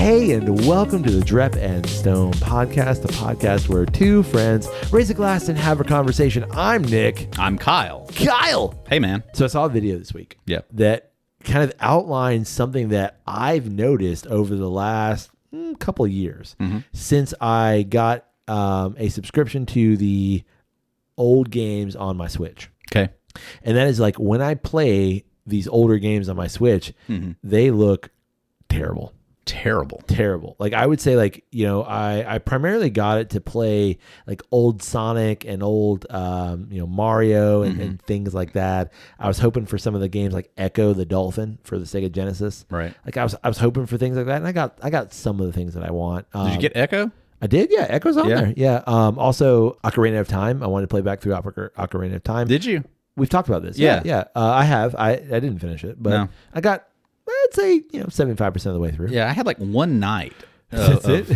Hey, and welcome to the Drep and Stone podcast, the podcast where two friends raise a glass and have a conversation. I'm Nick. I'm Kyle. Kyle! Hey, man. So I saw a video this week Yep. that kind of outlines something that I've noticed over the last couple of years since I got a subscription to the old games on my Switch. Okay. And that is like when I play these older games on my Switch, they look terrible. Terrible. Like I would say, like, you know, I primarily got it to play like old Sonic and old Mario and things like that. I was hoping for some of the games like Echo the Dolphin for the Sega Genesis. Right. Like I was hoping for things like that, and I got some of the things that I want. Did you get Echo? I did, yeah. Echo's on there. Yeah. Also Ocarina of Time. I wanted to play back through Ocarina of Time. Did you? We've talked about this. Yeah. I have. I didn't finish it, but No. I got, I'd say, 75% of the way through. Yeah, I had like one night. That's it?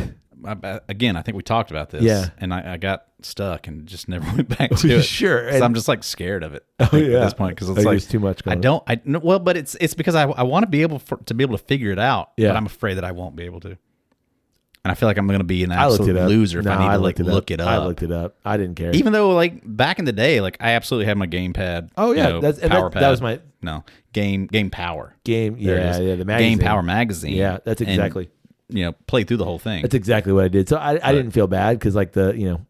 Again, I think we talked about this. Yeah. And I got stuck and just never went back to it. Sure. 'Cause I'm just like scared of it at this point because it's Like, like there's too much going on. Well, but it's because I want to be able to figure it out. Yeah. But I'm afraid that I won't be able to. And I feel like I'm going to be an absolute loser if I need to look it up. I looked it up. I didn't care. Even though, like, back in the day, like, I absolutely had my gamepad. Oh, yeah. Power pad. That was my... No, Game Power. Game, There it is. the magazine. Game Power magazine. Yeah, that's exactly... And, play through the whole thing. That's exactly what I did. So I didn't feel bad because, like, the,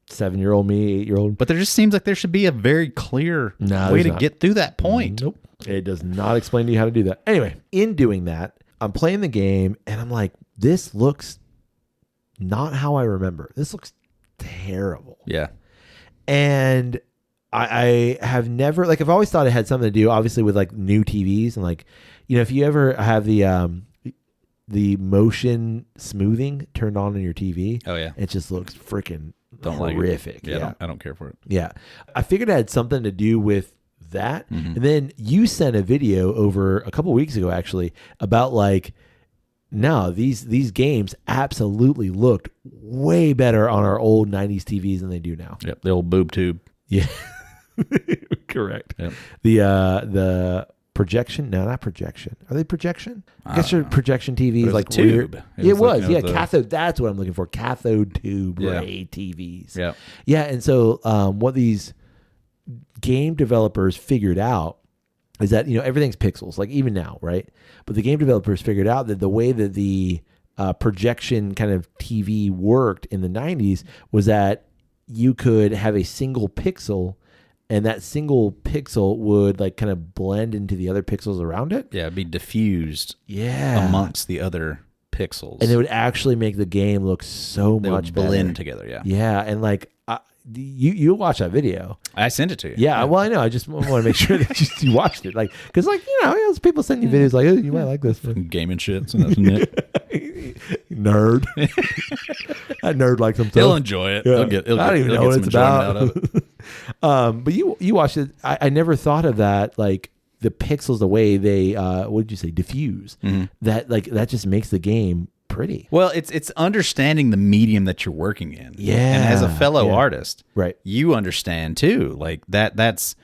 7-year-old me, 8-year-old... But there just seems like there should be a very clear way to get through that point. Nope. It does not explain to you how to do that. Anyway, in doing that, I'm playing the game, and I'm like, this looks... not how I remember. This looks terrible. Yeah. And I have never, like, I've always thought it had something to do, obviously, with like new TVs and like, if you ever have the motion smoothing turned on in your TV. Oh yeah. It just looks freaking Like horrific. it. Yeah. I don't care for it. Yeah. I figured it had something to do with that. And then you sent a video over a couple weeks ago, actually, about like, no, these games absolutely looked way better on our old 90s TVs than they do now. Yep, the old boob tube. Yeah. Correct. Yep. The projection, no, not projection. Are they projection? I guess your projection TVs like tube. weird. It was. like, cathode. That's what I'm looking for. Cathode tube Yeah. ray TVs. Yeah. Yeah, and so what these game developers figured out is that, everything's pixels, like even now, right? But the game developers figured out that the way that the projection kind of TV worked in the 90s was that you could have a single pixel, and that single pixel would like kind of blend into the other pixels around it. Yeah, it'd be diffused amongst the other pixels. And it would actually make the game look so they much would better. blend together, yeah. Yeah, and like... You watch that video. I sent it to you. Yeah, well, I know. I just want to make sure that you watched it. Like, because, like, people send you videos like, oh, you might like this. Gaming shit. So that's Nick. Nerd. That nerd likes himself. He'll enjoy it. Yeah. I don't even know what it's about. But you watched it. I never thought of that, like, the pixels, the way they, what did you say, diffuse. That, like, that just makes the game pretty. Well, it's understanding the medium that you're working in. Yeah. And as a fellow artist, right, you understand too. Like that's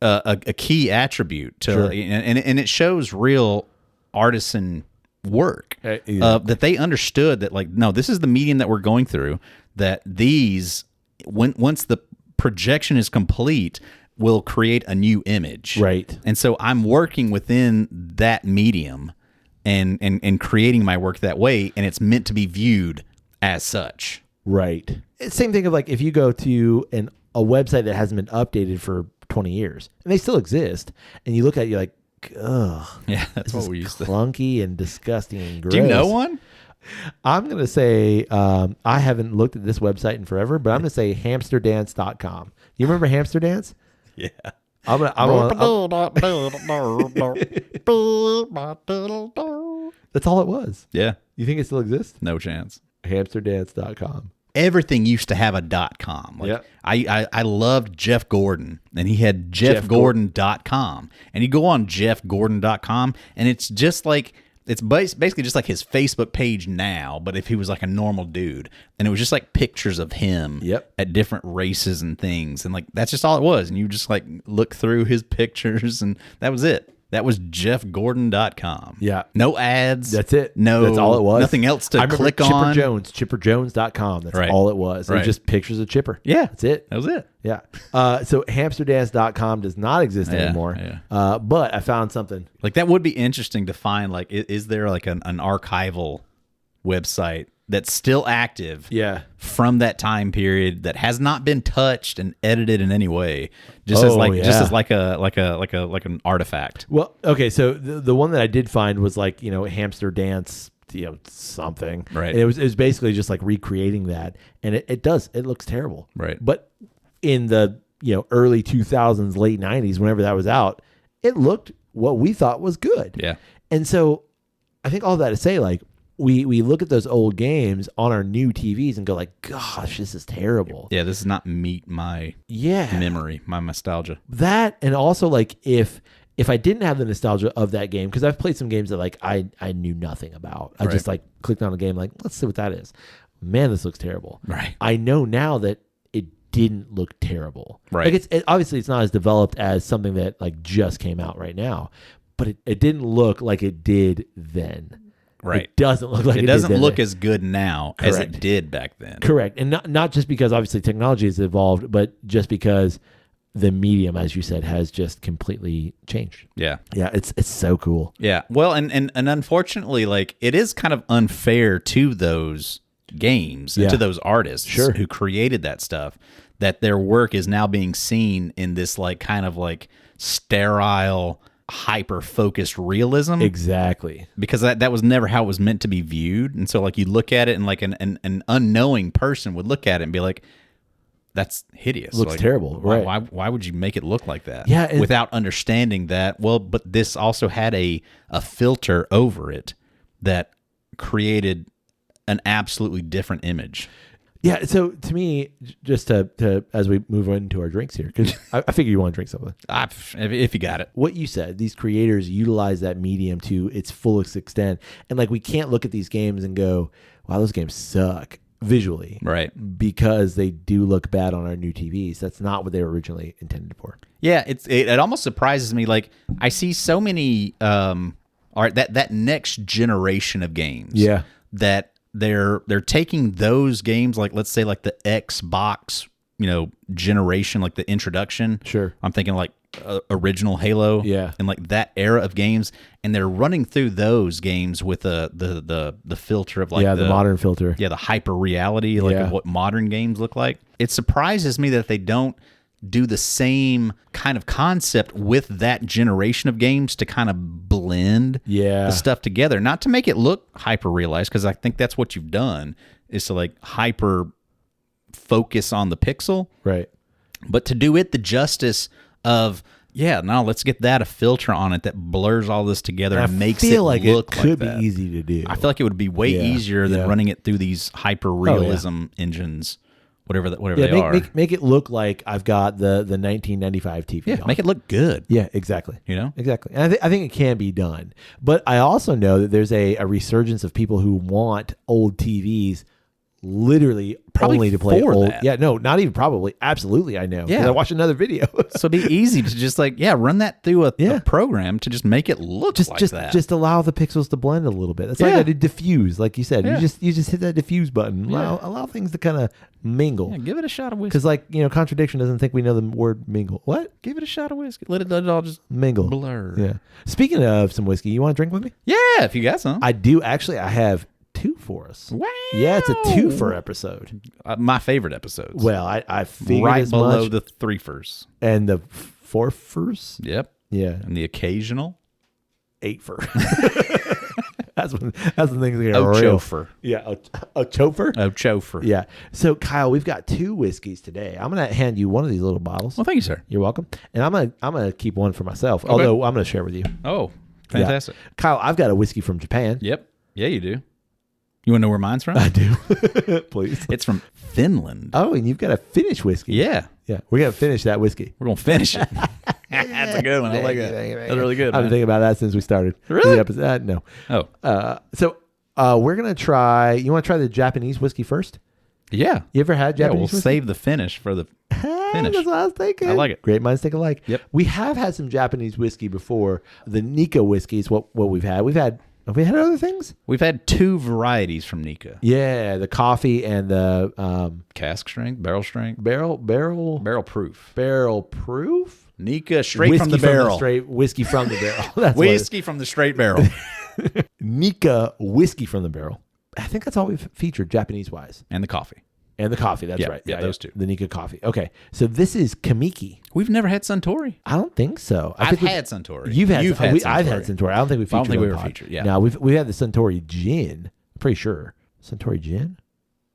a key attribute to, and it shows real artisan work that they understood that, like, no, this is the medium that we're going through, that these once the projection is complete will create a new image. Right. And so I'm working within that medium and creating my work that way, and it's meant to be viewed as such. Right. Same thing of like if you go to a website that hasn't been updated for 20 years, and they still exist, and you look at it, you're like, ugh. Yeah, that's what we used to. Clunky and disgusting and gross. Do you know one? I'm going to say, I haven't looked at this website in forever, but I'm going to say hamsterdance.com. You remember Hamster Dance? Yeah. That's all it was. Yeah. You think it still exists? No chance. Hamsterdance.com. Everything used to have a .com. Like, I loved Jeff Gordon, and he had jeffgordon.com. And you go on jeffgordon.com, and it's just like, it's basically just like his Facebook page now, but if he was like a normal dude. And it was just like pictures of him at different races and things. And like, that's just all it was. And you just like look through his pictures, and that was it. That was jeffgordon.com. Yeah. No ads. That's it. No. That's all it was. Nothing else to click Chipper on. Jones, chipperjones.com. That's Right. all it was. It was Right. just pictures of Chipper. Yeah. That's it. That was it. Yeah. So hamsterdance.com does not exist anymore. Yeah. But I found something. Like, that would be interesting to find. Like, is there like an archival website that's still active Yeah. from that time period that has not been touched and edited in any way, just as like an artifact. Well, okay, so the one that I did find was like, hamster dance, something. Right. And it was basically just like recreating that, and it looks terrible. Right. But in the early 2000s, late 90s, whenever that was out, it looked what we thought was good. Yeah. And so I think all that to say, like, we look at those old games on our new TVs and go like, gosh, this is terrible. Yeah, this does not meet my memory, my nostalgia. That, and also like if I didn't have the nostalgia of that game, because I've played some games that like I knew nothing about. I just like clicked on a game like, let's see what that is. Man, this looks terrible. Right. I know now that it didn't look terrible. Right. Like obviously it's not as developed as something that like just came out right now, but it didn't look like it did then. Right. It doesn't look like it doesn't look as good now as it did back then. Correct. And not just because obviously technology has evolved, but just because the medium, as you said, has just completely changed. Yeah. Yeah. It's so cool. Yeah. Well, and unfortunately, like, it is kind of unfair to those games and to those artists who created that stuff, that their work is now being seen in this like kind of like sterile, hyper-focused realism. Exactly. Because that was never how it was meant to be viewed. And so like you look at it and like an unknowing person would look at it and be like, that's hideous. Looks like, terrible. Right. Why would you make it look like that? Yeah. Without understanding that, well, but this also had a filter over it that created an absolutely different image. Yeah. So to me, just to as we move into our drinks here, because I figure you want to drink something. If you got it. What you said, these creators utilize that medium to its fullest extent. And like, we can't look at these games and go, wow, those games suck visually. Right. Because they do look bad on our new TVs. That's not what they were originally intended for. Yeah. It almost surprises me. Like, I see so many, that next generation of games. Yeah. That they're taking those games, like, let's say like the Xbox, generation, like the introduction. Sure. I'm thinking like original Halo. Yeah. And like that era of games, and they're running through those games with the filter of like the modern filter. Yeah, the hyper reality, like of what modern games look like. It surprises me that they don't do the same kind of concept with that generation of games to kind of blend the stuff together, not to make it look hyper realized, because I think that's what you've done, is to like hyper focus on the pixel, right? But to do it the justice of, let's get a filter on it that blurs all this together and makes it look like that. It could be easy to do. I feel like it would be way easier than running it through these hyper realism engines. Whatever they are. Make it look like I've got the 1995 TV. Yeah, make it look good. Yeah, exactly. Exactly. And I think it can be done. But I also know that there's a resurgence of people who want old TVs literally probably only to play old. That. Yeah, no, not even probably. Absolutely, I know. Yeah, I watched another video. So it'd be easy to just like run that through a program to just make it look like that. Just allow the pixels to blend a little bit. That's like to diffuse, like you said. Yeah. You just hit that diffuse button. Allow things to kind of mingle. Yeah, give it a shot of whiskey. Because like contradiction doesn't think we know the word mingle. What? Give it a shot of whiskey. Let it all just mingle. Blur. Yeah. Speaking of some whiskey, you want to drink with me? Yeah, if you got some. I do actually. I have 2 for us. Wow. Yeah, it's a 2-fer episode. My favorite episodes. Well, I figured right as below much. the 3-fers And the 4-fers? Yep. Yeah. And the occasional 8-fer. That's the things that get Ochofer. Yeah, Ochofer? Ochofer. Yeah. So, Kyle, we've got 2 whiskeys today. I'm going to hand you one of these little bottles. Well, thank you, sir. You're welcome. And I'm gonna keep one for myself, although I'm going to share with you. Oh, fantastic. Yeah. Kyle, I've got a whiskey from Japan. Yep. Yeah, you do. You want to know where mine's from? I do. Please. It's from Finland. Oh, and you've got a Finnish whiskey. Yeah. Yeah. We're going to finish that whiskey. We're going to finish it. That's a good one. I like that. That's really good. I've been thinking about that since we started. Really? The episode. No. Oh. So we're going to try. You want to try the Japanese whiskey first? Yeah. You ever had Japanese we'll whiskey? save the finish for the finish. That's what I was thinking. I like it. Great minds think alike. Yep. We have had some Japanese whiskey before. The Nika whiskey is what we've had. Have we had other things? We've had 2 varieties from Nika. Yeah, the coffee and the Cask strength, barrel strength, barrel proof. Barrel proof? Nika straight Whiskey from the barrel. Straight whiskey from the barrel. That's Whiskey from the straight barrel. Nika whiskey from the barrel. I think that's all we've featured Japanese wise. And the coffee. And the coffee, that's right. Yeah, those 2. The Nika coffee. Okay, so this is Kamiki. We've never had Suntory. I don't think so. I've had Suntory. You've had Suntory. I've had Suntory. I don't think we featured. I don't think we were featured. Yeah. Now we've had the Suntory gin. I'm pretty sure Suntory gin,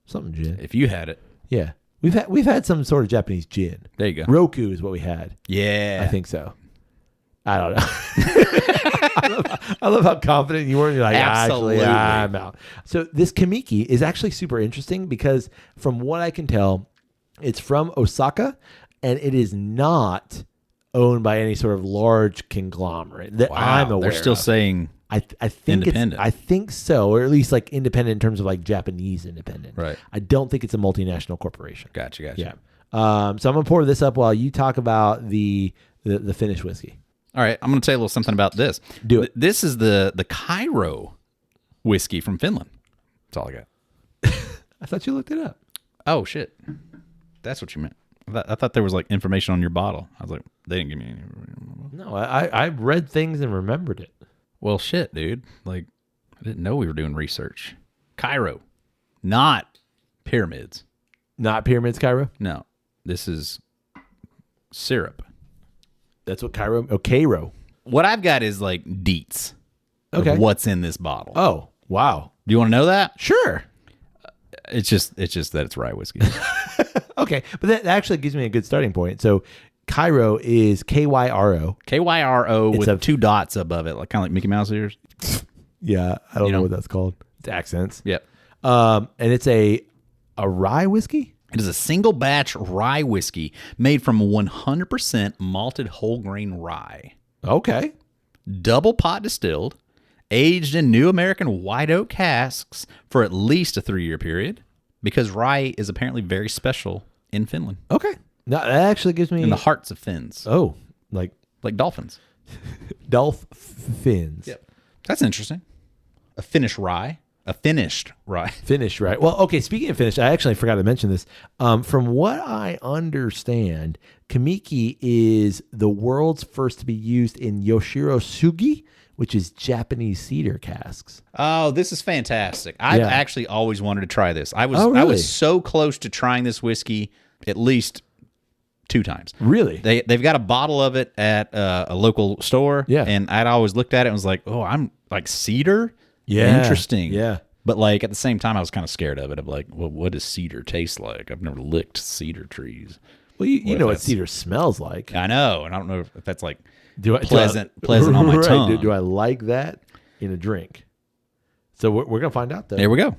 something gin. If you had it, Yeah, we've had some sort of Japanese gin. there you go. Roku is what we had. Yeah, I think so. I don't know. I love how confident you were. You're like, Absolutely. actually, I'm out. So this Kamiki is actually super interesting because from what I can tell, it's from Osaka and it is not owned by any sort of large conglomerate that I'm aware They're still of. saying I think independent. I think so, or at least like independent in terms of like Japanese independent. Right. I don't think it's a multinational corporation. Gotcha. Yeah. So I'm gonna pour this up while you talk about the Finnish whiskey. All right, I'm going to tell you a little something about this. Do it. This is the Kyro whiskey from Finland. That's all I got. I thought you looked it up. Oh, shit. That's what you meant. I thought there was like information on your bottle. I was like, they didn't give me any. No, I read things and remembered it. Well, shit, dude. Like, I didn't know we were doing research. Kyro, not pyramids. Not Pyramids, Cairo. No, this is syrup. That's what Cairo. Oh, Cairo. What I've got is like deets of Okay. what's in this bottle. Oh, wow. Do you want to know that? Sure. It's just that it's rye whiskey. Okay, but that actually gives me a good starting point. So, Cairo is Kyro. Kyro with a- 2 dots above it, like kind of like Mickey Mouse ears. Yeah, I don't You know know. what that's called. It's accents. Yep. And it's a rye whiskey. It is a single batch rye whiskey made from 100% malted whole grain rye, Okay. double pot distilled, aged in new American white oak casks for at least a 3-year period, because rye is apparently very special in Finland, Okay. No, that actually gives me in the hearts of Finns, oh, like like dolphins. dolphins. Yep. That's interesting. A Finnish rye. A finished rye. Finished, right? Well, okay. Speaking of finished, I actually forgot to mention this. From what I understand, Kamiki is the world's first to be used in Yoshiro Sugi, which is Japanese cedar casks. Oh, this is fantastic. I've Yeah. actually always wanted to try this. I Oh, really? I was so close to trying this whiskey at least 2 times. Really? They've got a bottle of it at a local store. Yeah. And I'd always looked at it and was like, oh, I'm like cedar? Yeah. Interesting. Yeah. But like at the same time, I was kind of scared of it. I'm like, well, what does cedar taste like? I've never licked cedar trees. Well, you What know if what that's- cedar smells like. I know. And I don't know if that's like Pleasant on my right. tongue. Do I like that in a drink? So we're going to find out, though. There we go.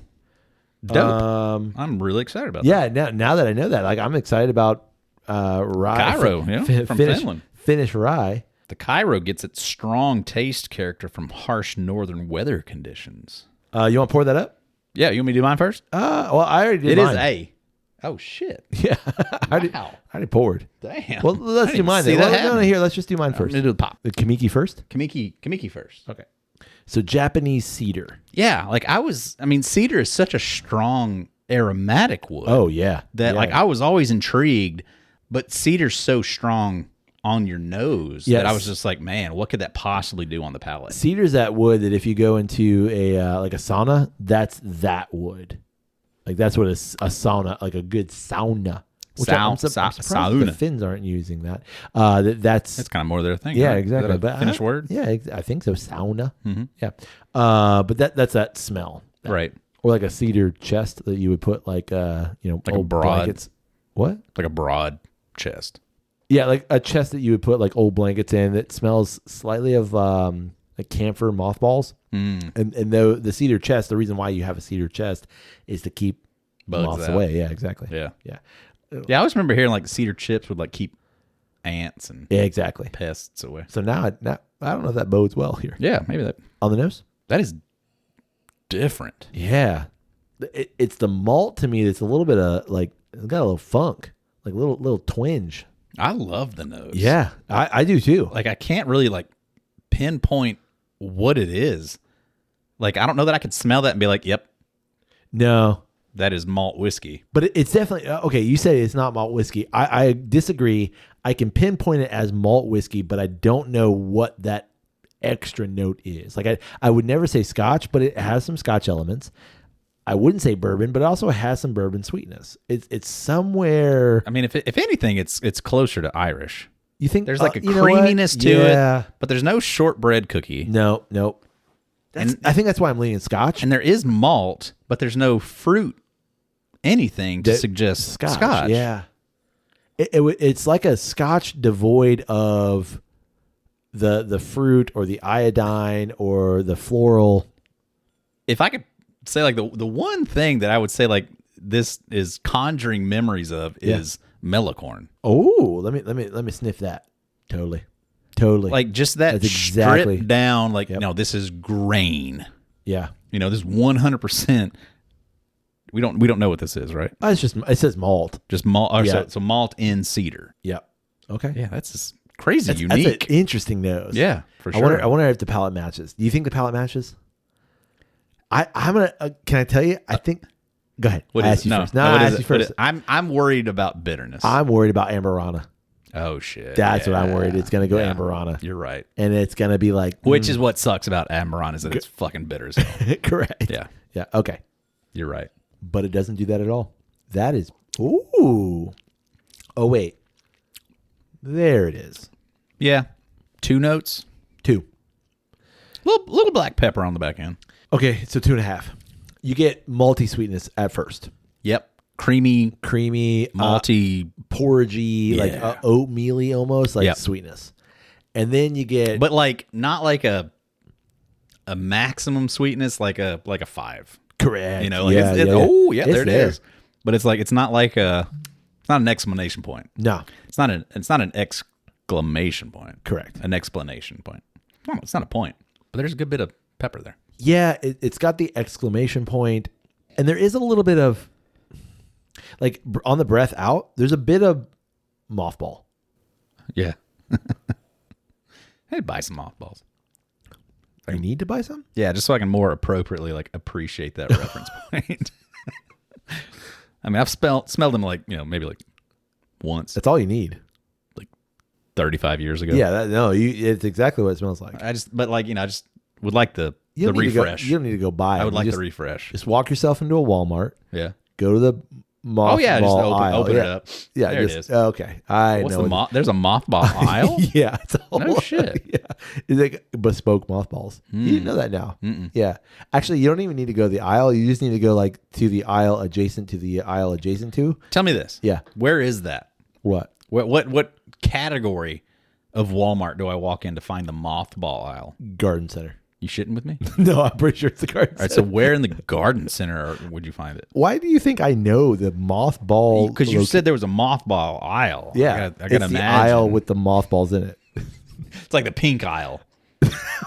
Dope. I'm really excited about that. Yeah, now that I know that, like I'm excited about rye. Kyro, from Finland. Finnish rye. The Kyro gets its strong taste character from harsh northern weather conditions. You want to pour that up? Yeah, you want me to do mine first? Well, I already did It is mine. A. Oh, shit. Yeah, I already poured. Damn. Well, let's do mine see then. that Well, no, happen. here, let's just do mine I'm first. going to do the pop. The Kamiki first? Kamiki first. Okay. So Japanese cedar. Yeah, like cedar is such a strong aromatic wood. Oh, yeah. That Yeah. like I was always intrigued, but cedar's so strong on your nose that I was just like, man, what could that possibly do on the palate? Cedar's that wood that if you go into a like a sauna, that's that wood. Like that's what a sauna, like a good sauna. Which I'm surprised sauna. the Finns aren't using that. That's kind of more their thing. yeah, right? exactly. Is that a Finnish word? Yeah, I think so. Sauna. Mm-hmm. Yeah. But that's that smell. Right. Or like a cedar chest that you would put like Like a old broad- blankets. What? Like a broad chest. Yeah, like a chest that you would put like old blankets in that smells slightly of like camphor mothballs. And though the cedar chest, the reason why you have a cedar chest is to keep Bugs moths out. away. Yeah, exactly. Yeah. Yeah. Yeah, I always remember hearing like cedar chips would like keep ants and Yeah, exactly. pests away. So now I don't know if that bodes well here. Yeah, maybe On the nose? that is different. Yeah. it's the malt to me that's a little bit of like, it's got a little funk, like a little twinge. I love the nose. Yeah, I do too. Like, I can't really like pinpoint what it is. Like, I don't know that I could smell that and be like, yep. No. That is malt whiskey. But it's definitely, okay, you say it's not malt whiskey. I disagree. I can pinpoint it as malt whiskey, but I don't know what that extra note is. Like, I would never say Scotch, but it has some Scotch elements. I wouldn't say bourbon, but it also has some bourbon sweetness. It's somewhere. I mean, if anything, it's closer to Irish. You think there's like a creaminess to it, but there's no shortbread cookie. Nope. I think that's why I'm leaning Scotch. And there is malt, but there's no fruit, anything to suggest Scotch. Yeah. It's like a Scotch devoid of the fruit or the iodine or the floral. If I could say like the one thing that I would say like this is conjuring memories of is melicorn. Oh, let me sniff that. Totally. Like just that stripped down, like, no, this is grain. Yeah. This is 100%. We don't know what this is, right? It says malt. Just malt. So malt in cedar. Yep. Okay. Yeah, that's just crazy unique. That's an interesting nose. Yeah, for sure. I wonder if the palate matches. Do you think the palate matches? I'm gonna. Can I tell you? I think. Go ahead. What is it? No, I ask you first. I'm worried about bitterness. I'm worried about Amberana. Oh shit! That's what I'm worried. It's gonna go Amberana. You're right, and it's gonna be like, which is what sucks about Amberana is that it's fucking bitter as hell. Correct. Yeah. Okay. You're right, but it doesn't do that at all. That is ooh. Oh wait, there it is. Yeah, 2 notes. 2. Little black pepper on the back end. Okay, so 2.5. You get malty sweetness at first. Yep. Creamy, malty, porridgey, like oatmeal-y almost, like sweetness. And then you get, but like not like a maximum sweetness, like a 5. Correct. Oh yeah, there it is. But it's like it's not an exclamation point. No, it's not an exclamation point. Correct. An explanation point. No, it's not a point, but there's a good bit of pepper there. Yeah, it's got the exclamation point, and there is a little bit of, like, on the breath out, there's a bit of mothball. Yeah. I'd buy some mothballs. You need to buy some? Yeah, just so I can more appropriately, like, appreciate that reference point. I mean, I've smelled them, like, maybe, like, once. That's all you need. Like, 35 years ago. Yeah, it's exactly what it smells like. I just would like the refresh. You don't need to go buy it. I would like the refresh. Just walk yourself into a Walmart. Yeah. Go to the mothball aisle. Open it up. Yeah, there it is. Okay. There's a mothball aisle? Yeah. It's no shit. Yeah. It's like bespoke mothballs. You didn't know that now. Mm-mm. Yeah. Actually, you don't even need to go to the aisle. You just need to go like to the aisle adjacent to the aisle adjacent to. Tell me this. Yeah. Where is that? What? What category of Walmart do I walk in to find the mothball aisle? Garden center. You shitting with me? No, I'm pretty sure it's the garden center. All right, so where in the garden center would you find it? Why do you think I know the mothball? Because you said there was a mothball aisle. Yeah, I gotta it's imagine. the aisle with the mothballs in it. It's like the pink aisle.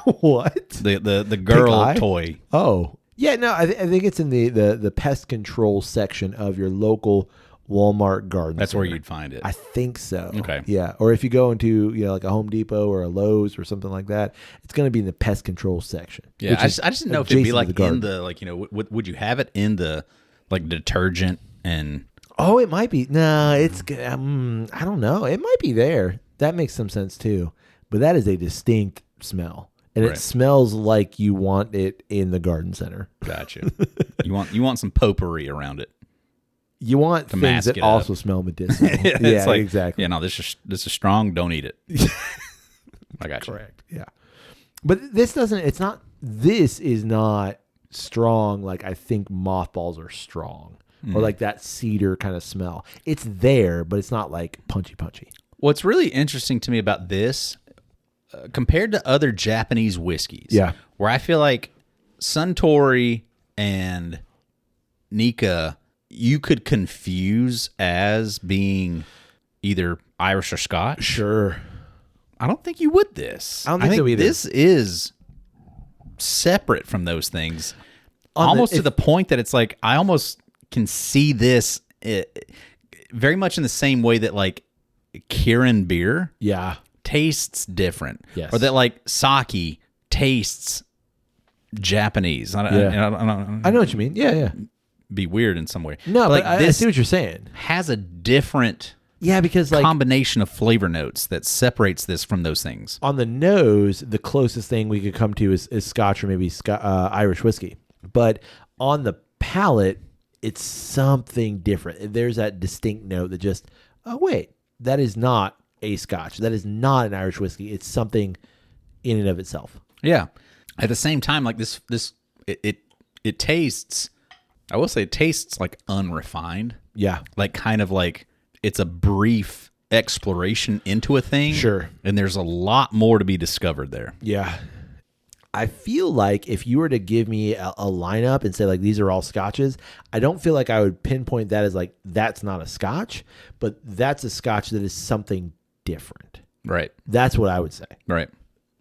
What? The girl toy. Oh, yeah. No, I think it's in the pest control section of your local Walmart garden. That's center. where you'd find it. I think so. Okay. Yeah. Or if you go into like a Home Depot or a Lowe's or something like that, it's going to be in the pest control section. Yeah. I just didn't know if it'd be like in the would you have it in the like detergent and? Oh, it might be. No, it's I don't know. It might be there. That makes some sense too. But that is a distinct smell. And it smells like you want it in the garden center. Gotcha. You want some potpourri around it. You want things that also smell medicinal. Yeah, like, exactly. Yeah, no, this is strong. Don't eat it. I got you. Correct. Yeah. But this is not strong like I think mothballs are strong. Or like that cedar kind of smell. It's there, but it's not like punchy. What's really interesting to me about this, compared to other Japanese whiskeys, where I feel like Suntory and Nikka, you could confuse as being either Irish or Scotch. Sure. I don't think you would this. I don't think so either. This is separate from those things. almost to the point that it's like I almost can see this very much in the same way that like Kirin beer tastes different. Yes. Or that like sake tastes Japanese. I know what you mean. Yeah. Be weird in some way. No, but I see what you're saying. Has a different because like combination of flavor notes that separates this from those things. On the nose, the closest thing we could come to is Scotch or maybe Irish whiskey. But on the palate, it's something different. There's that distinct note that just, oh wait, that is not a Scotch. That is not an Irish whiskey. It's something in and of itself. Yeah. At the same time, like it tastes. I will say it tastes like unrefined. Yeah. Like kind of like it's a brief exploration into a thing. Sure. And there's a lot more to be discovered there. Yeah. I feel like if you were to give me a lineup and say like these are all Scotches, I don't feel like I would pinpoint that as like that's not a Scotch, but that's a Scotch that is something different. Right. That's what I would say. Right.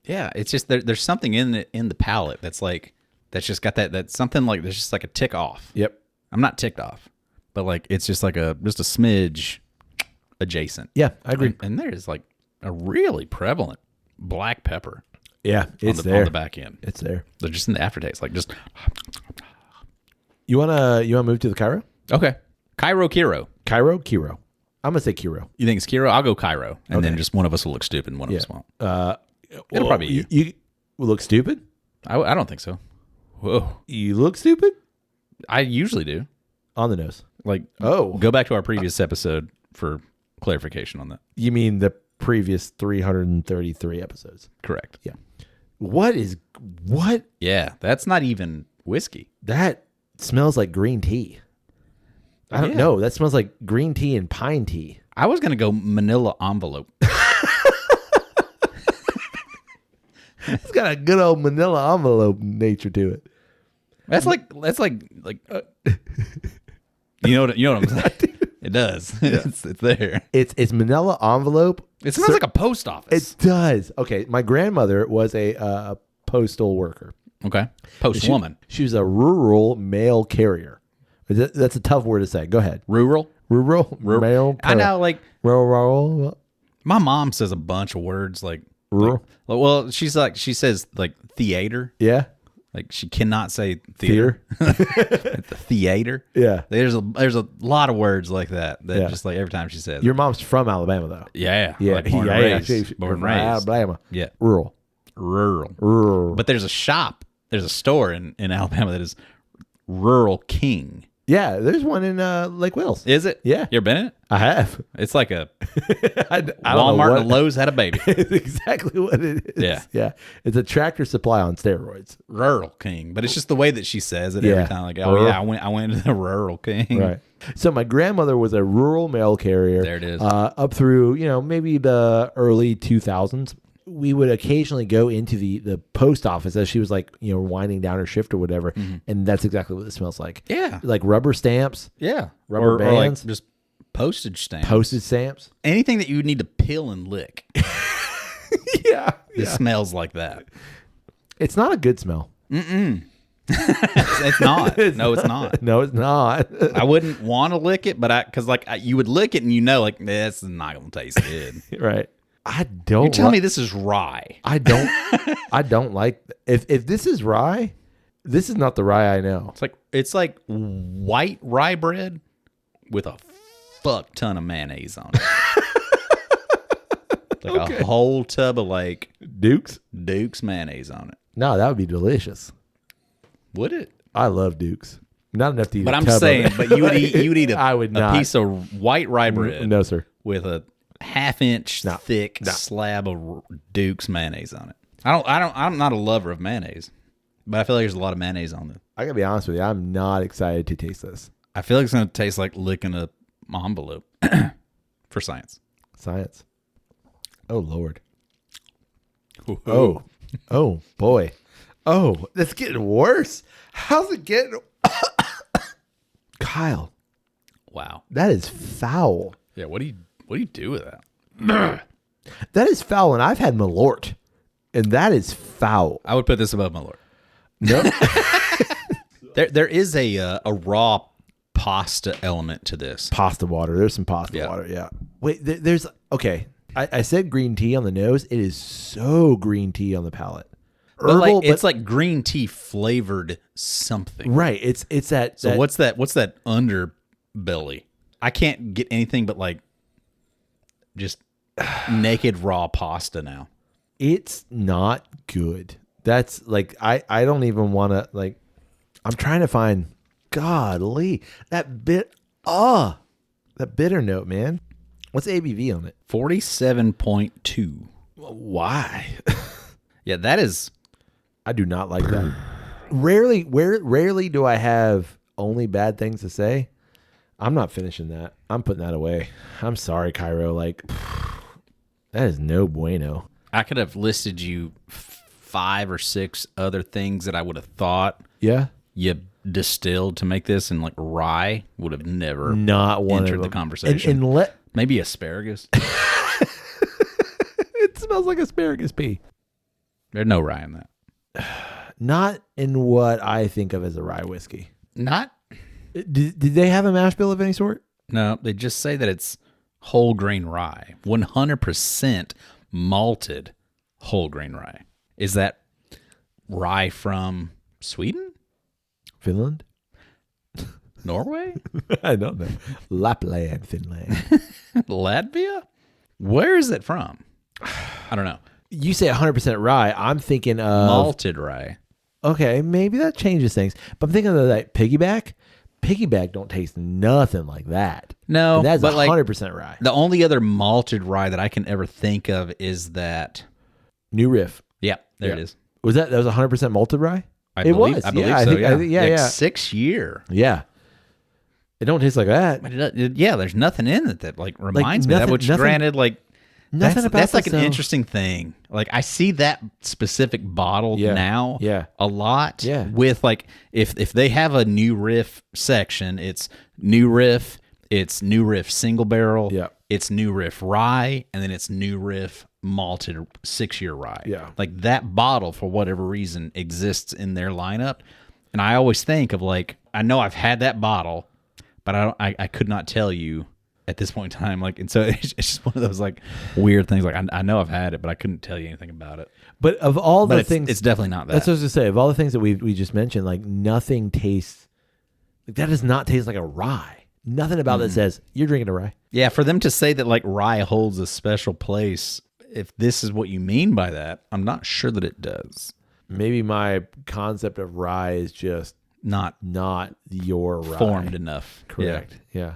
Yeah. It's just there's something in the palate that's like that's just got that's something like there's just like a tick off. Yep. I'm not ticked off, but like it's just like just a smidge adjacent. Yeah, I agree. And there's like a really prevalent black pepper. Yeah, it's there on the back end. It's there. They're just in the aftertaste, like just. You wanna move to the Kyro? Okay, Kyro. I'm gonna say Kyro. You think it's Kyro? I'll go Kyro, and then just one of us will look stupid, and one of us won't. It'll probably be you. You look stupid? I don't think so. Whoa, you look stupid? I usually do. On the nose. Like, go back to our previous episode for clarification on that. You mean the previous 333 episodes? Correct. Yeah. What? Yeah, that's not even whiskey. That smells like green tea. I don't know. That smells like green tea and pine tea. I was going to go manilla envelope. It's got a good old manila envelope nature to it. That's like you know what I'm saying? It does. Yeah. It's there. It's manila envelope. It smells like a post office. It does. Okay, my grandmother was a postal worker. Okay, post woman. She was a rural mail carrier. That's a tough word to say. Go ahead. Rural mail. I know, like rural. My mom says a bunch of words like rural. Well, she says like theater. Yeah. Like she cannot say theater. The theater. Yeah. There's a lot of words like that just like every time she says. Your mom's from Alabama though. Yeah. Yeah. Like born and raised. Alabama. Yeah. Rural. But there's a store in Alabama that is Rural King. Yeah, there's one in Lake Wales. Is it? Yeah. You ever been in it? I have. It's like a I don't Walmart and Lowe's had a baby. It's exactly what it is. Yeah. Yeah. It's a Tractor Supply on steroids. Rural King. But it's just the way that she says it every time. Like, oh, yeah, I went to the Rural King. Right. So my grandmother was a rural mail carrier. There it is. Up through, maybe the early 2000s. We would occasionally go into the post office as she was like, winding down her shift or whatever. Mm-hmm. And that's exactly what it smells like. Yeah. Like rubber stamps. Yeah. Rubber bands. Or like just postage stamps. Postage stamps. Anything that you would need to peel and lick. Yeah. It smells like that. It's not a good smell. Mm-mm. It's not. No, it's not. No, it's not. I wouldn't want to lick it, but because you would lick it and like, this is not going to taste good. Right. I don't. You tell me this is rye. I don't like. If this is rye, this is not the rye I know. It's like white rye bread with a fuck ton of mayonnaise on it. A whole tub of like Duke's mayonnaise on it. No, that would be delicious. Would it? I love Duke's. Not enough to eat. But I'm saying, but you would eat I would not. A piece of white rye bread. No, sir. With a half-inch thick slab of Duke's mayonnaise on it. I'm not a lover of mayonnaise, but I feel like there's a lot of mayonnaise on it. I gotta be honest with you, I'm not excited to taste this. I feel like it's gonna taste like licking a envelope for science. Oh Lord. Ooh. Oh boy. Oh, that's getting worse. How's it getting? Kyle. Wow. That is foul. Yeah. What do you do with that? That is foul, and I've had Malort, and that is foul. I would put this above Malort. No. There is a raw pasta element to this. Pasta water. There's some pasta water. Yeah. Wait, there's okay. I said green tea on the nose. It is so green tea on the palate. Herbal, it's like green tea flavored something. Right. It's that. So what's that underbelly? I can't get anything but like just naked raw pasta now. It's not good. That's like I don't even want to like. I'm trying to find. Godly, that bitter note, man. What's the ABV on it? 47.2. Why? Yeah, that is. I do not like that. Rarely do I have only bad things to say. I'm not finishing that. I'm putting that away. I'm sorry, Kyro. Like, that is no bueno. I could have listed you 5 or 6 other things that I would have thought. Yeah. You distilled to make this, and like rye would have never not entered the conversation. And maybe asparagus. It smells like asparagus pea. There's no rye in that. Not in what I think of as a rye whiskey. Not. Did they have a mash bill of any sort? No, they just say that it's whole grain rye, 100% malted whole grain rye. Is that rye from Sweden? Finland? Norway? I don't know. Lapland, Finland. Latvia? Where is it from? I don't know. You say 100% rye. I'm thinking of... malted rye. Okay, maybe that changes things. But I'm thinking of that piggyback. Piggyback don't taste nothing like that. No, and that's but 100% like, rye. The only other malted rye that I can ever think of is that... New Riff. Yeah, there it is. Was that was 100% malted rye? I believe so. I think, yeah. 6 year. Yeah. It don't taste like that. But there's nothing in it that like reminds me of that. Which granted, like that's like an interesting thing. Like I see that specific bottle now a lot. Yeah. With like if they have a New Riff section, it's New Riff, it's New Riff single barrel, it's New Riff rye, and then it's New Riff malted 6 year rye. Yeah. Like that bottle for whatever reason exists in their lineup. And I always think of like, I know I've had that bottle, but I could not tell you at this point in time. Like, and so it's just one of those like weird things. Like I know I've had it, but I couldn't tell you anything about it. But of all the things, it's definitely not that. That's what I was going to say. Of all the things that we just mentioned, like nothing tastes, like that does not taste like a rye. Nothing about that says you're drinking a rye. Yeah. For them to say that like rye holds a special place, if this is what you mean by that, I'm not sure that it does. Maybe my concept of rye is just not your rye. Formed enough. Correct. Yeah.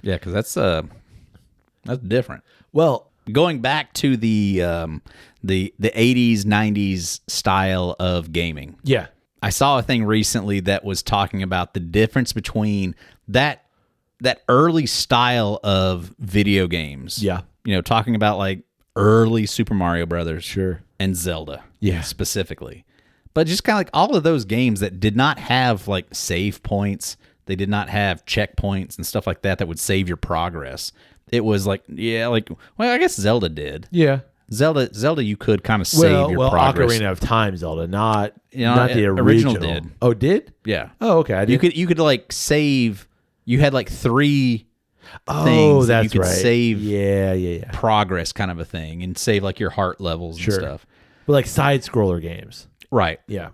Yeah, because that's different. Well, going back to the 80s, 90s style of gaming. Yeah. I saw a thing recently that was talking about the difference between that early style of video games. Yeah. You know, talking about like early Super Mario Brothers. Sure. And Zelda. Yeah. Specifically. But just kind of like all of those games that did not have like save points. They did not have checkpoints and stuff like that would save your progress. It was like, well, I guess Zelda did. Yeah. Zelda, you could kind of save your progress. Ocarina of Time Zelda, not the original. Did. Oh, did? Yeah. Oh, okay. You could like save. You had like 3 things that you could save. Yeah. Progress kind of a thing, and save like your heart levels and stuff. But like side scroller games, right? Yeah.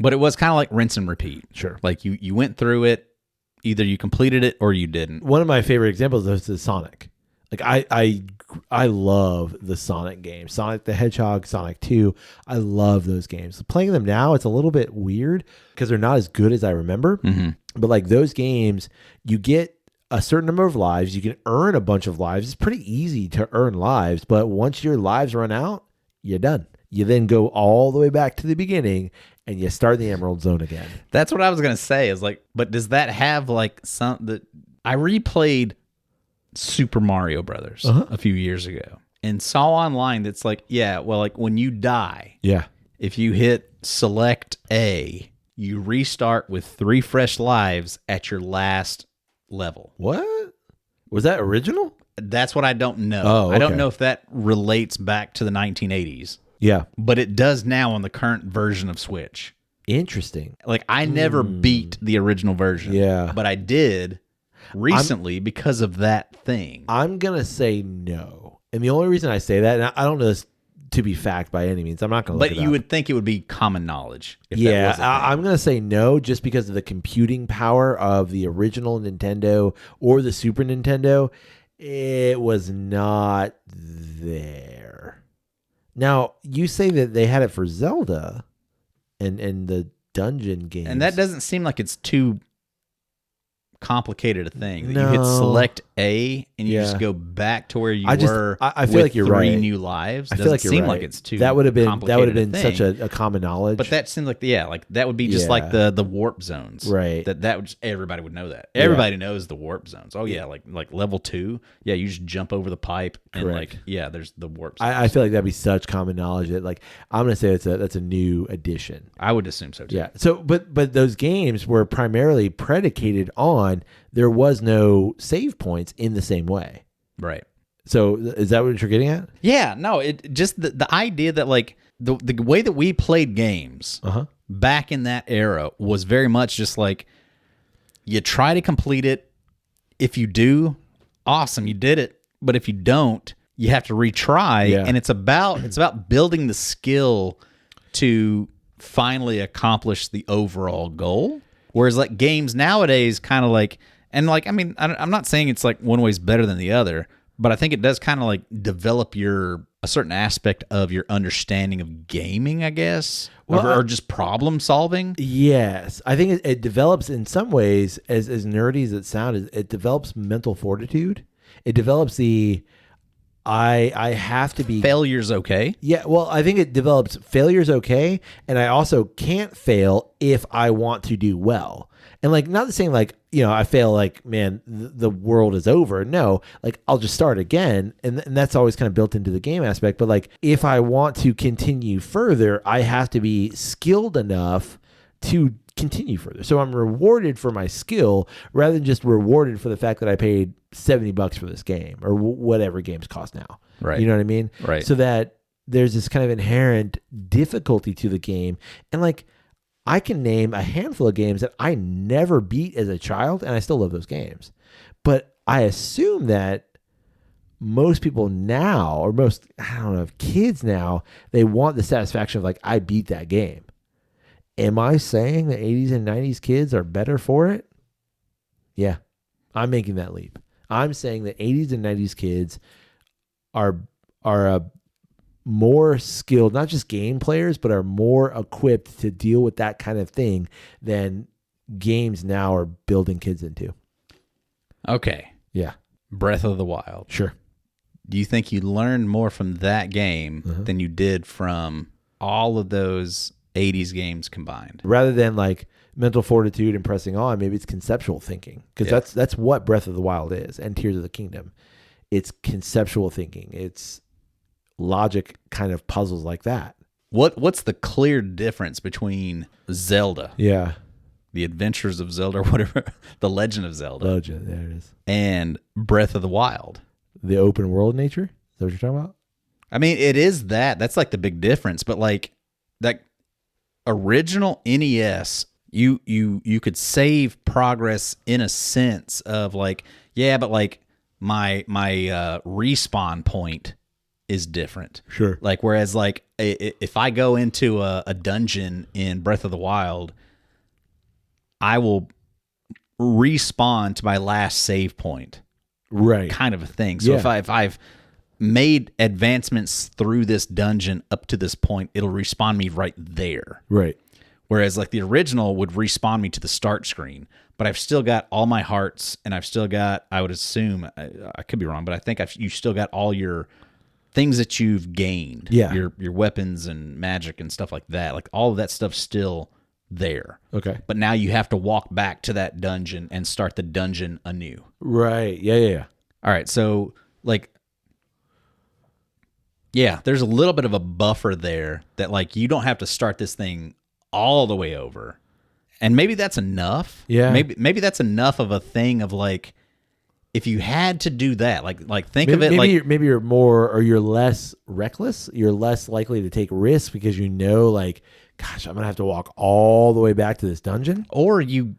But it was kind of like rinse and repeat. Sure. Like you went through it, either you completed it or you didn't. One of my favorite examples is Sonic. Like I love the Sonic games. Sonic the Hedgehog, Sonic 2. I love those games. Playing them now, it's a little bit weird because they're not as good as I remember. Mm-hmm. But like those games, you get a certain number of lives. You can earn a bunch of lives. It's pretty easy to earn lives. But once your lives run out, you're done. You then go all the way back to the beginning and you start the Emerald Zone again. That's what I was going to say is like, but does that have like I replayed Super Mario Brothers a few years ago and saw online that's like, like when you die, if you hit select A, you restart with 3 fresh lives at your last level. What? Was that original? That's what I don't know. Oh, okay. I don't know if that relates back to the 1980s. Yeah. But it does now on the current version of Switch. Interesting. Like, I never beat the original version. Yeah. But I did recently because of that thing. I'm going to say no. And the only reason I say that, and I don't know this to be fact by any means. I'm not going to look it up. But you would think it would be common knowledge. If yeah, that was a thing. I'm going to say no just because of the computing power of the original Nintendo or the Super Nintendo. It was not there. Now, you say that they had it for Zelda and the dungeon games. And that doesn't seem like it's too complicated a thing. No. You hit select A and you just go back to where you were. I feel with like you're 3 right. new lives. I feel like you're seem right. like it's too. That would have been thing. such a common knowledge. But that seems like like that would be just like the warp zones, right? That would just, everybody would know that. Everybody knows the warp zones. Oh yeah, like level 2. Yeah, you just jump over the pipe and Correct. there's the warp zones. I feel like that'd be such common knowledge that I'm gonna say that's a new addition. I would assume so too. Yeah. So but those games were primarily predicated on there was no save points in the same way. Right. So is that what you're getting at? Yeah, no, it just the idea that like the way that we played games back in that era was very much just like you try to complete it. If you do, awesome, you did it. But if you don't, you have to retry. Yeah. And it's about building the skill to finally accomplish the overall goal. Whereas like games nowadays kind of like, and like, I mean, I'm not saying it's like one way's better than the other, but I think it does kind of like develop a certain aspect of your understanding of gaming, I guess, or just problem solving. Yes, I think it develops in some ways, as nerdy as it sounds, it develops mental fortitude. It develops I have to be failure's okay. Yeah, well, I think it develops failure's okay, and I also can't fail if I want to do well. And like, not the same like, I fail like, man, the world is over. No, like I'll just start again. And that's always kind of built into the game aspect. But like, if I want to continue further, I have to be skilled enough to continue further. So I'm rewarded for my skill rather than just rewarded for the fact that I paid $70 for this game or whatever games cost now. Right. You know what I mean? Right. So that there's this kind of inherent difficulty to the game. And like, I can name a handful of games that I never beat as a child, and I still love those games. But I assume that most people now, or kids now, they want the satisfaction of like, I beat that game. Am I saying the 80s and 90s kids are better for it? Yeah, I'm making that leap. I'm saying that 80s and 90s kids are more skilled, not just game players, but are more equipped to deal with that kind of thing than games now are building kids into. Okay. Yeah. Breath of the Wild. Sure. Do you think you learned more from that game than you did from all of those 80s games combined? Rather than like mental fortitude and pressing on, maybe it's conceptual thinking, because that's what Breath of the Wild is, and Tears of the Kingdom. It's conceptual thinking. It's logic kind of puzzles like that. What's the clear difference between Zelda? Yeah. The Adventures of Zelda, or whatever, The Legend of Zelda. Legend, there it is. And Breath of the Wild. The open world nature? Is that what you're talking about? I mean, it is that. That's like the big difference. But like that original NES, you could save progress in a sense of like, yeah, but like my respawn point is different. Sure. Like, whereas like if I go into a dungeon in Breath of the Wild, I will respawn to my last save point. Right. Kind of a thing. So if I've made advancements through this dungeon up to this point, it'll respawn me right there. Right. Whereas like the original would respawn me to the start screen, but I've still got all my hearts, and I've still got, I would assume, I could be wrong, but I think you still got all your things that you've gained. Yeah. Your weapons and magic and stuff like that. Like all of that stuff's still there. Okay. But now you have to walk back to that dungeon and start the dungeon anew. Right. Yeah. All right. So like, yeah, there's a little bit of a buffer there that like you don't have to start this thing all the way over. And maybe that's enough. Yeah. Maybe that's enough of a thing of like, if you had to do that, like think of it like maybe you're more, or you're less reckless. You're less likely to take risks because like gosh, I'm gonna have to walk all the way back to this dungeon, or you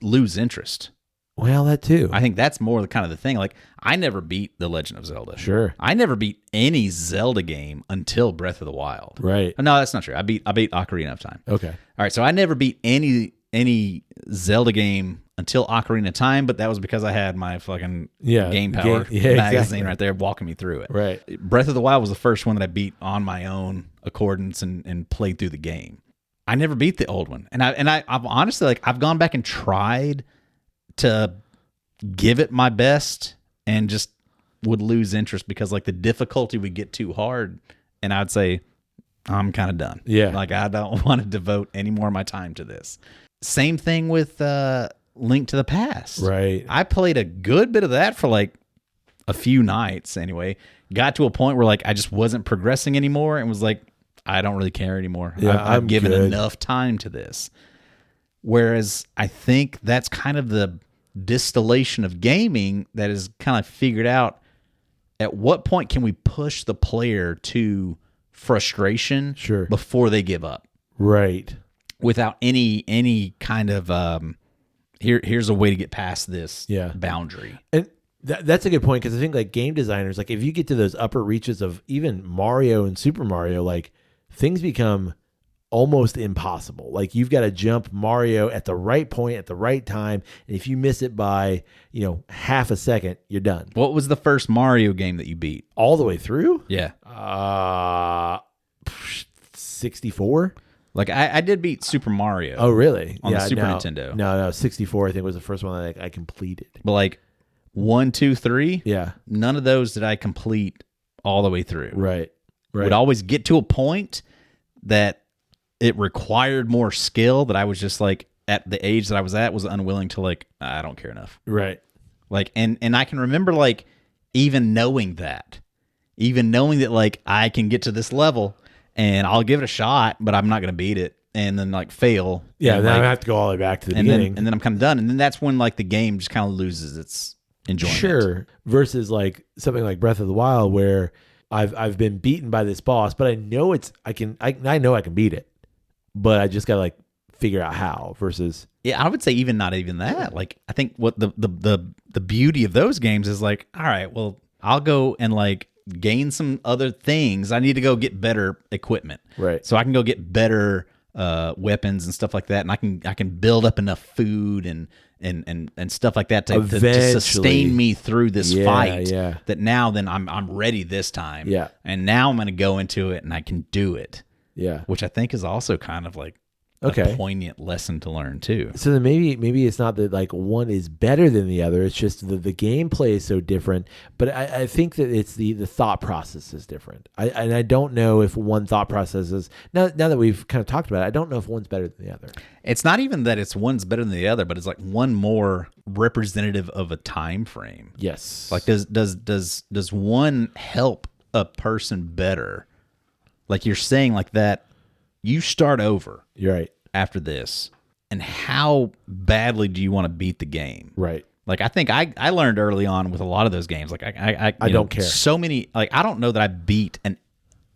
lose interest. Well, that too. I think that's more the kind of the thing. Like, I never beat The Legend of Zelda. Sure. I never beat any Zelda game until Breath of the Wild. Right. No, that's not true. I beat Ocarina of Time. Okay. All right. So I never beat any Zelda game until Ocarina of Time, but that was because I had my fucking Game Power magazine right there walking me through it. Right. Breath of the Wild was the first one that I beat on my own accordance and played through the game. I never beat the old one. And I've honestly, like, I've gone back and tried to give it my best and just would lose interest because, like, the difficulty would get too hard, and I'd say, I'm kind of done. Yeah. Like, I don't want to devote any more of my time to this. Same thing with Link to the Past. Right. I played a good bit of that for like a few nights anyway. Got to a point where, like, I just wasn't progressing anymore and was like, I don't really care anymore. Yeah, I've given enough time to this. Whereas I think that's kind of the distillation of gaming that is kind of figured out at what point can we push the player to frustration before they give up. Right. Without any kind of here's a way to get past this boundary. And that's a good point, because I think, like, game designers, like, if you get to those upper reaches of even Mario and Super Mario, like, things become almost impossible. Like, you've got to jump Mario at the right point at the right time, and if you miss it by, half a second, you're done. What was the first Mario game that you beat all the way through? Yeah. 64. Like, I did beat Super Mario. Oh, really? On the Super Nintendo. No, 64 I think was the first one that I completed. But, like, 1, 2, 3, yeah, none of those did I complete all the way through. Right. Would always get to a point that it required more skill that I was just, like, at the age that I was at, was unwilling to, like, I don't care enough. Right. Like, and I can remember, like, even knowing that, like, I can get to this level and I'll give it a shot, but I'm not going to beat it, and then, like, fail. Yeah, and, then like, I have to go all the way back to the beginning. And then I'm kind of done. And then that's when, like, the game just kind of loses its enjoyment. Sure. Versus, like, something like Breath of the Wild, where I've been beaten by this boss, but I know I know I can beat it, but I just got to, like, figure out how. Versus, yeah, I would say not even that. Like, I think what the beauty of those games is, like, all right, well, I'll go and, like, gain some other things. I need to go get better equipment, right? So I can go get better weapons and stuff like that, and I can build up enough food and stuff like that to sustain me through this fight. Yeah. That now then I'm ready this time. Yeah. And now I'm going to go into it and I can do it. Yeah. Which I think is also kind of like a poignant lesson to learn too. So then maybe it's not that, like, one is better than the other. It's just the gameplay is so different. But I think that it's the thought process is different. I don't know if one thought process is, now that we've kind of talked about it, I don't know if one's better than the other. It's not even that it's one's better than the other, but it's like one more representative of a time frame. Yes. Like, does one help a person better? Like you're saying, like, that you start over. You're right. After this, and how badly do you want to beat the game? Right. Like, I think I learned early on with a lot of those games. Like, I don't care. So many, like, I don't know that I beat an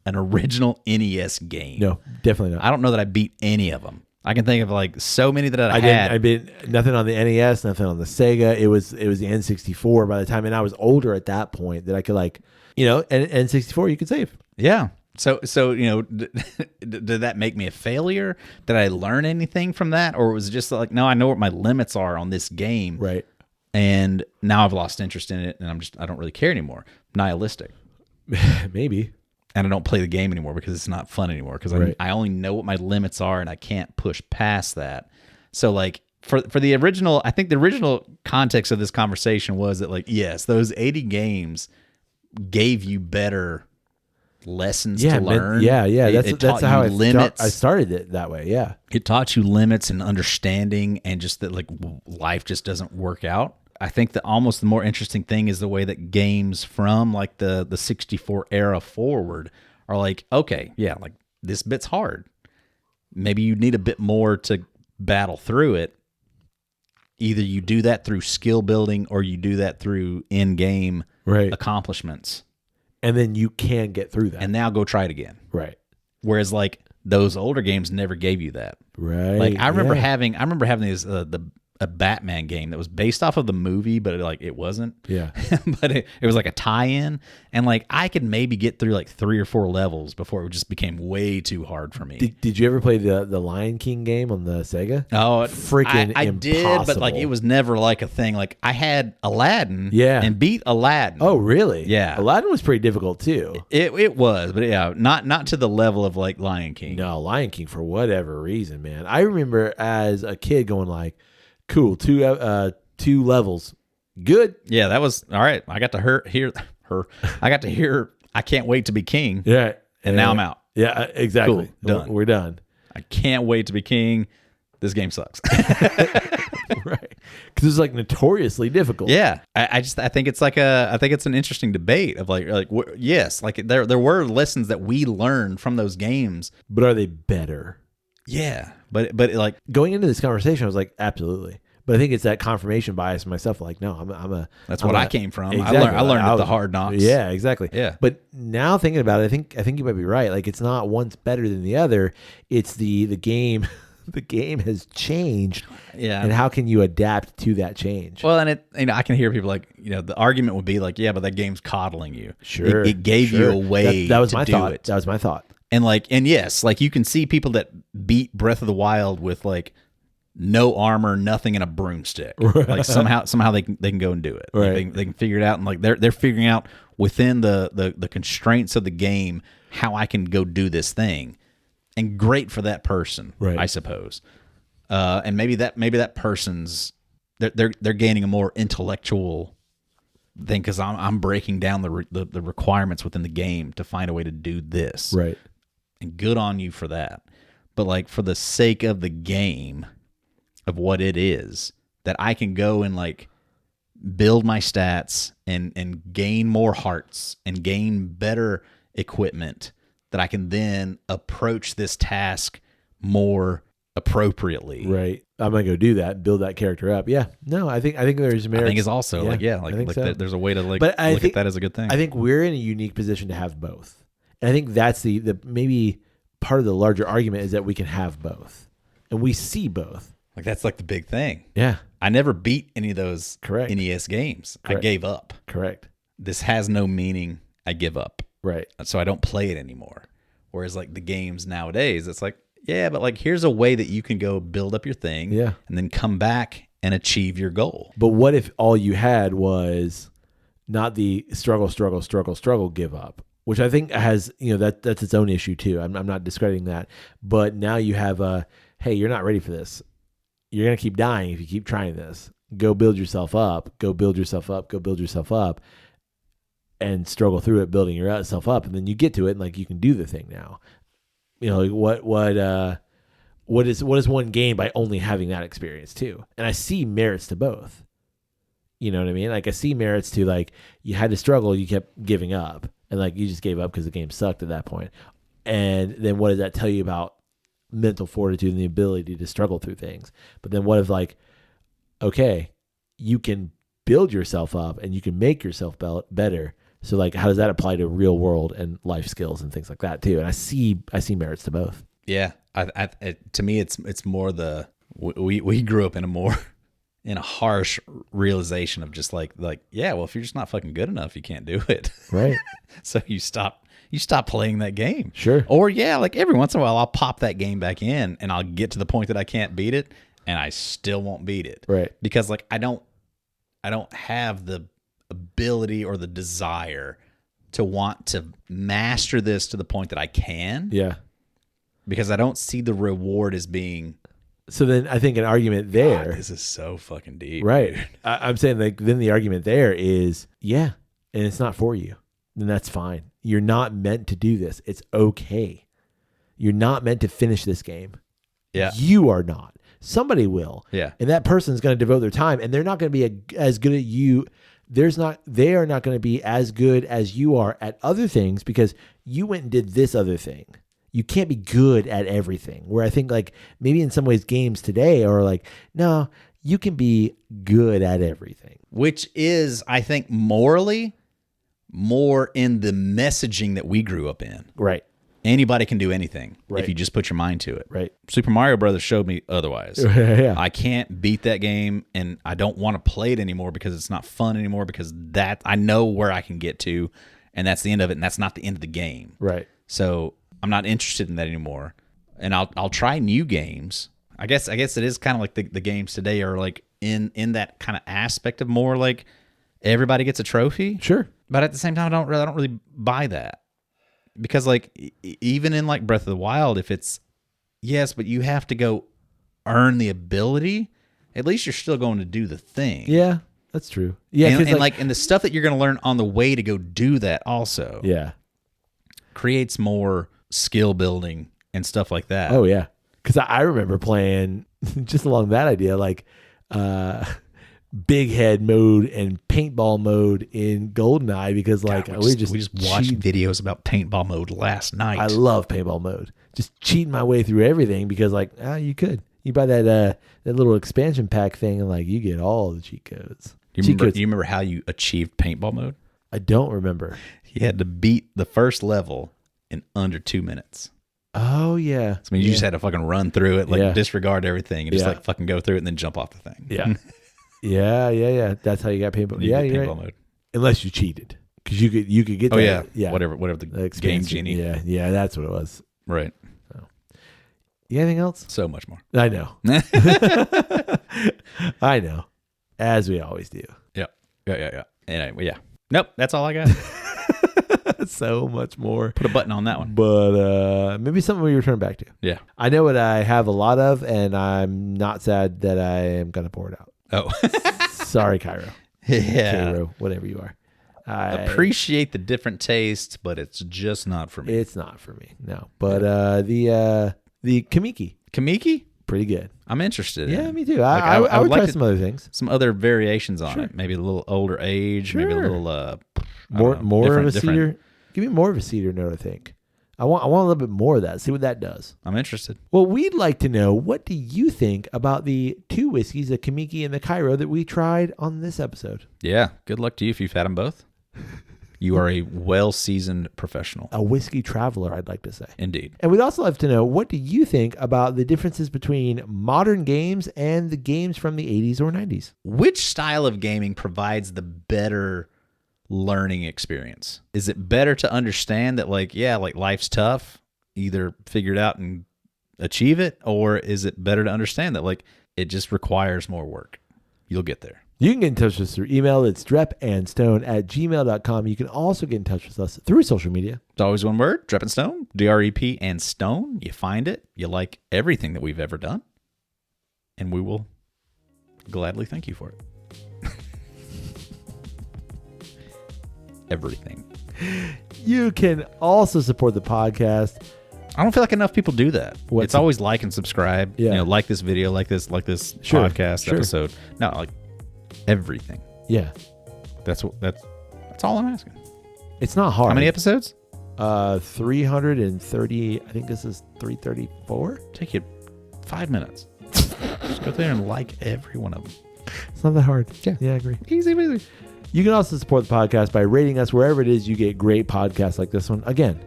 original NES game. No, definitely not. I don't know that I beat any of them. I can think of, like, so many that I had. I beat nothing on the NES, nothing on the Sega. It was the N64 by the time, and I was older at that point that I could, like, and N64 you could save. Yeah. So did that make me a failure? Did I learn anything from that? Or was it just like, no, I know what my limits are on this game. Right. And now I've lost interest in it, and I don't really care anymore. Nihilistic. Maybe. And I don't play the game anymore because it's not fun anymore, because I only know what my limits are and I can't push past that. So, like, for the original, I think the original context of this conversation was that, like, yes, those 80 games gave you better lessons to learn. That's how limits. I started it that way. Yeah, it taught you limits and understanding, and just that, like, life just doesn't work out. I think that almost the more interesting thing is the way that games from, like, the 64 era forward are like, okay, yeah, like, this bit's hard. Maybe you need a bit more to battle through it. Either you do that through skill building or you do that through in-game accomplishments. And then you can get through that. And now go try it again. Right. Whereas, like, those older games never gave you that. Right. Like I remember having these a Batman game that was based off of the movie, but it wasn't. Yeah. But it was like a tie-in, and like I could maybe get through like 3 or 4 levels before it just became way too hard for me. Did you ever play the Lion King game on the Sega? Oh, freaking I impossible. did, but like it was never like a thing. Like I had Aladdin, and beat Aladdin. Oh, really? Yeah, Aladdin was pretty difficult too. It was, but yeah, not to the level of like Lion King. No, Lion King for whatever reason, man. I remember as a kid going like, cool, 2 levels, good. Yeah, that was all right. I got to hear her. I got to hear. I can't wait to be king. Yeah, and now I'm out. Yeah, exactly. Cool, done. We're done. I can't wait to be king. This game sucks. Right, because it's like notoriously difficult. Yeah, I think it's an interesting debate of yes, like there were lessons that we learned from those games, but are they better? Yeah, but like going into this conversation, I was like, absolutely. But I think it's that confirmation bias in myself. Like, no, that's what I came from. Exactly. I learned at the hard knocks. Yeah, exactly. Yeah. But now thinking about it, I think you might be right. Like, it's not one's better than the other. It's the game. The game has changed. Yeah. And how can you adapt to that change? Well, and I can hear people like, the argument would be like, yeah, but that game's coddling you. Sure. It gave you a way that was to my do thought. it. That was my thought. And yes, like you can see people that beat Breath of the Wild with like no armor, nothing, and a broomstick. Right. Like somehow they can go and do it. Right. Like they can figure it out, and like they're figuring out within the constraints of the game how I can go do this thing. And great for that person, right. I suppose. And maybe that person's they're gaining a more intellectual thing because I'm breaking down the requirements within the game to find a way to do this. Right. And good on you for that. But like for the sake of the game, of what it is, that I can go and like build my stats and gain more hearts and gain better equipment, that I can then approach this task more appropriately. Right. I'm gonna go do that, build that character up. Yeah. No, I think there's merit. I think it's also so. There's a way to look at that as a good thing. I think we're in a unique position to have both. And I think that's the maybe part of the larger argument is that we can have both. And we see both. Like that's like the big thing. Yeah. I never beat any of those Correct. NES games. Correct. I gave up. Correct. This has no meaning. I give up. Right. So I don't play it anymore. Whereas like the games nowadays, it's like, yeah, but like here's a way that you can go build up your thing, yeah, and then come back and achieve your goal. But what if all you had was not the struggle, give up, which I think has, that's its own issue too. I'm not discrediting that, but now you have hey, you're not ready for this. You're going to keep dying if you keep trying this. Go build yourself up, and struggle through it, building yourself up. And then you get to it and like you can do the thing now. Like what is one gain by only having that experience too? And I see merits to both. You know what I mean? Like I see merits to like you had to struggle, you kept giving up, and like you just gave up because the game sucked at that point. And then what does that tell you about mental fortitude and the ability to struggle through things? But then what if like, okay, you can build yourself up and you can make yourself better. So like, how does that apply to real world and life skills and things like that too? And I see merits to both. Yeah. To me, it's more we grew up in a harsh realization of just like, yeah, well, if you're just not fucking good enough, you can't do it. Right. So you stop playing that game. Sure. Or yeah, like every once in a while I'll pop that game back in and I'll get to the point that I can't beat it and I still won't beat it. Right. Because like I don't have the ability or the desire to want to master this to the point that I can. Yeah. Because I don't see the reward as being. So then I think an argument there. God, this is so fucking deep. Right. I'm saying like then the argument there is, yeah, and it's not for you. Then that's fine. You're not meant to do this. It's okay. You're not meant to finish this game. Yeah. You are not. Somebody will. Yeah. And that person's going to devote their time and they're not going to be as good at you. They are not going to be as good as you are at other things because you went and did this other thing. You can't be good at everything. Where I think like maybe in some ways games today are like, no, you can be good at everything. Which is, I think, morally more in the messaging that we grew up in. Right. anybody can do anything Right. if you just put your mind to it. Right. Super Mario Brothers showed me otherwise. Yeah. I can't beat that game, and I don't want to play it anymore because it's not fun anymore, because that I know where I can get to, and that's the end of it, and that's not the end of the game. Right. So I'm not interested in that anymore. And I'll try new games. I guess it is kind of like the games today are like in that kind of aspect of more like everybody gets a trophy. Sure. But at the same time, I don't really buy that. Because like even in like Breath of the Wild, if it's yes, but you have to go earn the ability, at least you're still going to do the thing. Yeah, that's true. Yeah, and the stuff that you're going to learn on the way to go do that also creates more skill building and stuff like that. Oh yeah, because I remember playing just along that idea, like big head mode and paintball mode in GoldenEye, because like we just watched videos about paintball mode last night. I love paintball mode. Just cheating my way through everything, because like you buy that little expansion pack thing, and like you get all the cheat codes. Do you remember how you achieved paintball mode? I don't remember. You had to beat the first level in under 2 minutes. Oh yeah. So, I mean, you just had to fucking run through it, like disregard everything, and just like fucking go through it, and then jump off the thing. Yeah. Yeah. That's how you got paintball. You're paintball right. mode. Unless you cheated, because you could get. Oh that, yeah. Whatever the game genie. Yeah. That's what it was. Right. So. You got anything else? So much more. I know. I know. As we always do. Yeah. Anyway, yeah. Nope. That's all I got. So much more. Put a button on that one. But maybe something we return back to. Yeah. I know what I have a lot of, and I'm not sad that I am going to pour it out. Oh. Sorry, Kyro. Yeah. Kyro, whatever you are. I appreciate the different taste, but it's just not for me. It's not for me. No. But the Kamiki. Kamiki? Pretty good. I'm interested in. Yeah, me too. I would try some other things. Some other variations on it. Maybe a little older age. Maybe a little more of a cedar. Give me more of a cedar note, I think. I want a little bit more of that. See what that does. I'm interested. Well, we'd like to know, what do you think about the two whiskeys, the Kamiki and the Kyro, that we tried on this episode? Yeah. Good luck to you if you've had them both. You are a well-seasoned professional. A whiskey traveler, I'd like to say. Indeed. And we'd also love to know, what do you think about the differences between modern games and the games from the 80s or 90s? Which style of gaming provides the better learning experience? Is it better to understand that, like life's tough, either figure it out and achieve it, or is it better to understand that, like, it just requires more work? You'll get there. You can get in touch with us through email. It's drepandstone@gmail.com. You can also get in touch with us through social media. It's always one word, Drep and Stone, DREP and Stone. You find it. You like everything that we've ever done, and we will gladly thank you for it. Everything. You can also support the podcast. I don't feel like enough people do that. What's it's always like and subscribe. Yeah. Like this video, like this podcast episode. No, like everything. Yeah. That's all I'm asking. It's not hard. How many episodes? 330. I think this is 334. Take you 5 minutes. Just go there and like every one of them. It's not that hard. Yeah, I agree. Easy. You can also support the podcast by rating us wherever it is you get great podcasts like this one. Again,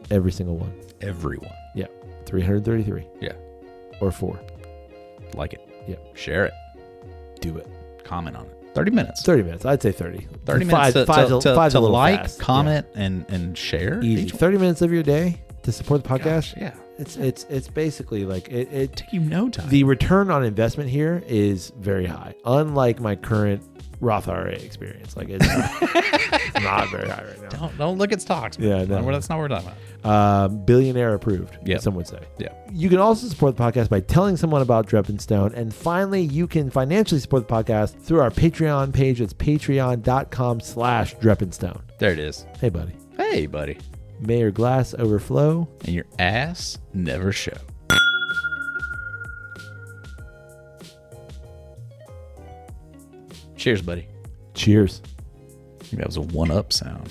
every single one. Everyone. Yeah. 333. Yeah. Or 4. Like it. Yeah. Share it. Do it. Comment on it. 30 minutes. 30 minutes. I'd say 30. 30 minutes to a little like, fast. comment, and share. Easy. 30 minutes of your day to support the podcast. Gosh, yeah. It's basically like it take you no time. The return on investment here is very high. Unlike my current Roth IRA experience. Like it's not very high right now. Don't look at stocks. Man. Yeah, no. That's not what we're talking about. Billionaire approved, some would say. Yeah. You can also support the podcast by telling someone about Drep and Stone. And finally, you can financially support the podcast through our Patreon page. It's patreon.com/DrepandStone. There it is. Hey, buddy. Hey, buddy. May your glass overflow. And your ass never show. Cheers, buddy. Cheers. That was a 1-up sound.